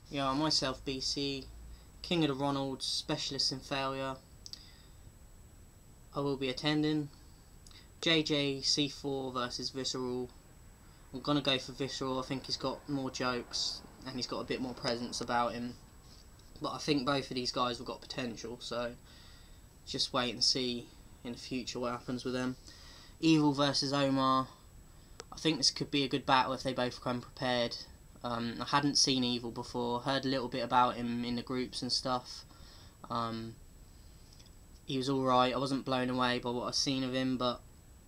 Yeah, myself, BC, King of the Ronalds, Specialist in Failure. I will be attending. JJ C4 versus Visceral. I'm gonna go for Visceral. I think he's got more jokes and he's got a bit more presence about him. But I think both of these guys have got potential, so just wait and see in the future what happens with them. Evil versus Omar. I think this could be a good battle if they both come prepared. I hadn't seen Evil before, heard a little bit about him in the groups and stuff. He was alright, I wasn't blown away by what I've seen of him, but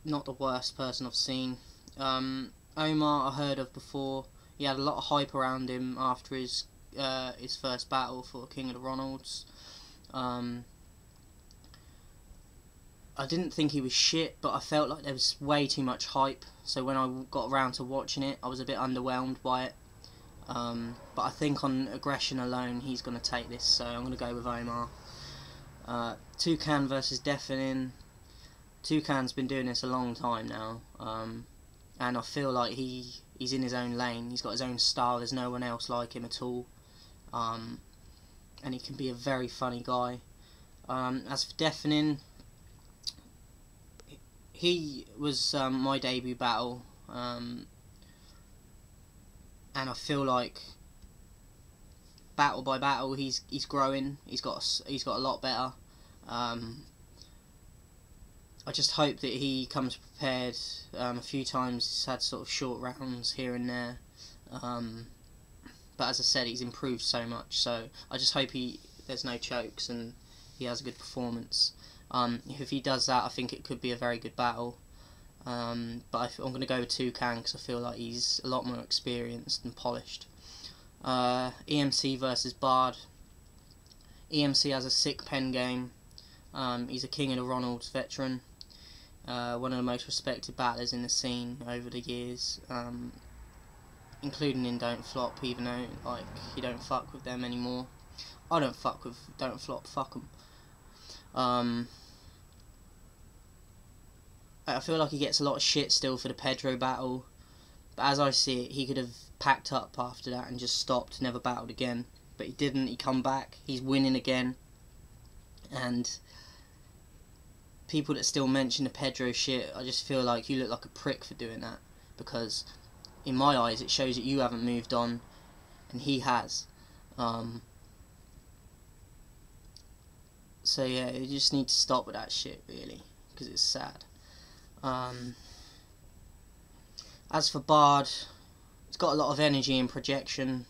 not the worst person I've seen. Omar I heard of before. He had a lot of hype around him after his first battle for King of the Ronalds. I didn't think he was shit, but I felt like there was way too much hype, so when I got around to watching it I was a bit underwhelmed by it. But I think on aggression alone he's going to take this, so I'm going to go with Omar. Toucan versus Deafening. Toucan's been doing this a long time now, and I feel like he's in his own lane. He's got his own style, there's no one else like him at all, and he can be a very funny guy. As for Deafening, he was my debut battle, and I feel like battle by battle he's growing. He's got a lot better. I just hope that he comes prepared. A few times he's had sort of short rounds here and there, but as I said, he's improved so much, so I just hope there's no chokes and he has a good performance. If he does that, I think it could be a very good battle. But I'm going to go with Toucan because I feel like he's a lot more experienced and polished. EMC versus Bard. EMC has a sick pen game. He's a King of the Ronalds veteran. One of the most respected battlers in the scene over the years, including in Don't Flop, even though like you don't fuck with them anymore. I don't fuck with Don't Flop, fuck them. I feel like he gets a lot of shit still for the Pedro battle, but as I see it, he could have packed up after that and just stopped, never battled again. But he didn't, he come back, he's winning again, and people that still mention the Pedro shit, I just feel like you look like a prick for doing that, because in my eyes it shows that you haven't moved on and he has. So yeah, you just need to stop with that shit really, because it's sad. As for Bard, he's got a lot of energy and projection.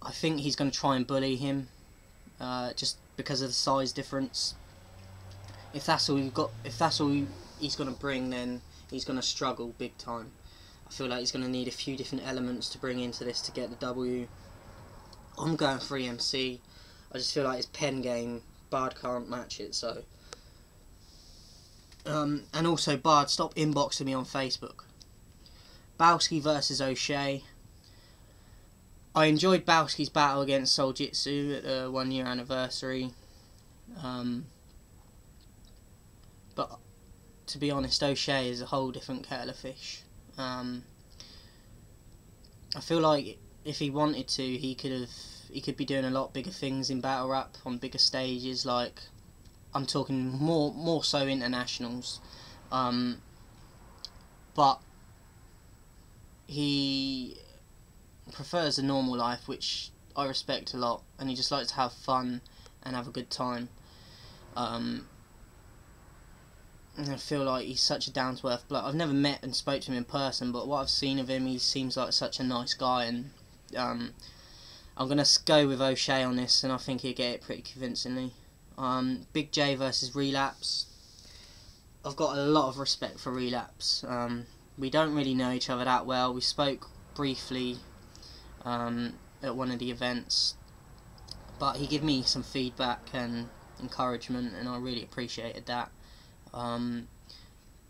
I think he's going to try and bully him, just because of the size difference. If that's all he's going to bring, then he's going to struggle big time. I feel like he's going to need a few different elements to bring into this to get the W. I'm going for EMC. I just feel like his pen game, Bard can't match it, so. And also, Bard, stop inboxing me on Facebook. Bowski versus O'Shea. I enjoyed Bowski's battle against Soul Jitsu at the 1 year anniversary. But to be honest, O'Shea is a whole different kettle of fish. I feel like if he wanted to, he could be doing a lot bigger things in battle rap on bigger stages. Like, I'm talking more so internationals. But he prefers a normal life, which I respect a lot, and he just likes to have fun and have a good time. And I feel like he's such a down-to-earth bloke. I've never met and spoke to him in person, but what I've seen of him, he seems like such a nice guy, and I'm going to go with O'Shea on this, and I think he'll get it pretty convincingly. Big J versus Relapse. I've got a lot of respect for Relapse. We don't really know each other that well. We spoke briefly at one of the events, but he gave me some feedback and encouragement, and I really appreciated that. And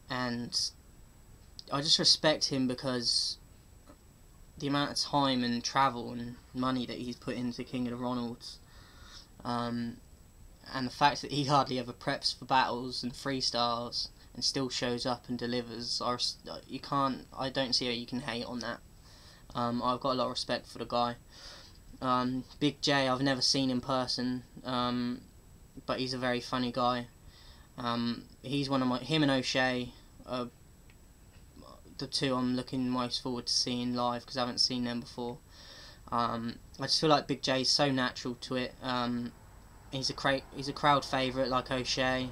I just respect him because the amount of time and travel and money that he's put into King of the Ronalds, and the fact that he hardly ever preps for battles and freestyles and still shows up and delivers, I don't see how you can hate on that. I've got a lot of respect for the guy. Big J, I've never seen in person, but he's a very funny guy. He's one of him and O'Shea are the two I'm looking most forward to seeing live, because I haven't seen them before. I just feel like Big J's so natural to it. He's a crowd favourite like O'Shea,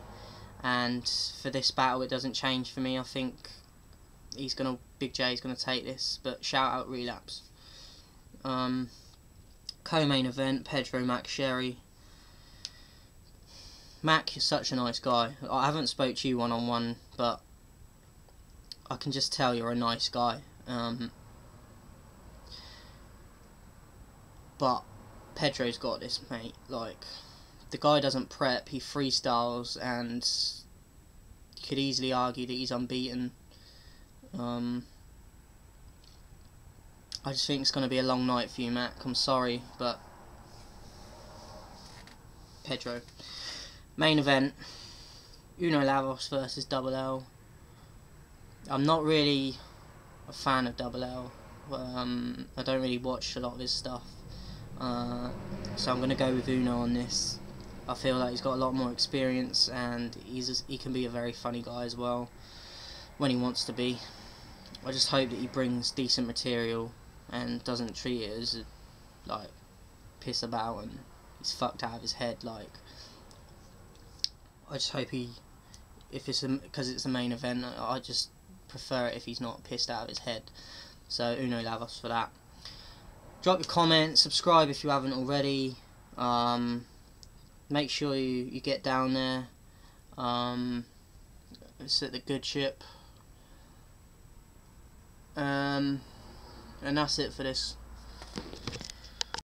and for this battle it doesn't change for me. I think Big J's gonna take this, but shout out Relapse. Co-main event, Pedro Mac Sherry. Mac is such a nice guy. I haven't spoke to you one-on-one, but I can just tell you're a nice guy. But Pedro's got this, mate. Like, the guy doesn't prep, he freestyles, and you could easily argue that he's unbeaten. I just think it's going to be a long night for you, Mac. I'm sorry, but Pedro. Main event, Uno Lavos versus Double L. I'm not really a fan of Double L. I don't really watch a lot of his stuff. So I'm going to go with Uno on this. I feel like he's got a lot more experience, and he can be a very funny guy as well when he wants to be. I just hope that he brings decent material and doesn't treat it as like piss about and he's fucked out of his head. Like, I just hope because it's a main event, I just prefer it if he's not pissed out of his head. So Uno Lavos for that. Drop your comments, subscribe if you haven't already. Make sure you get down there. It's at the Good Ship. And that's it for this.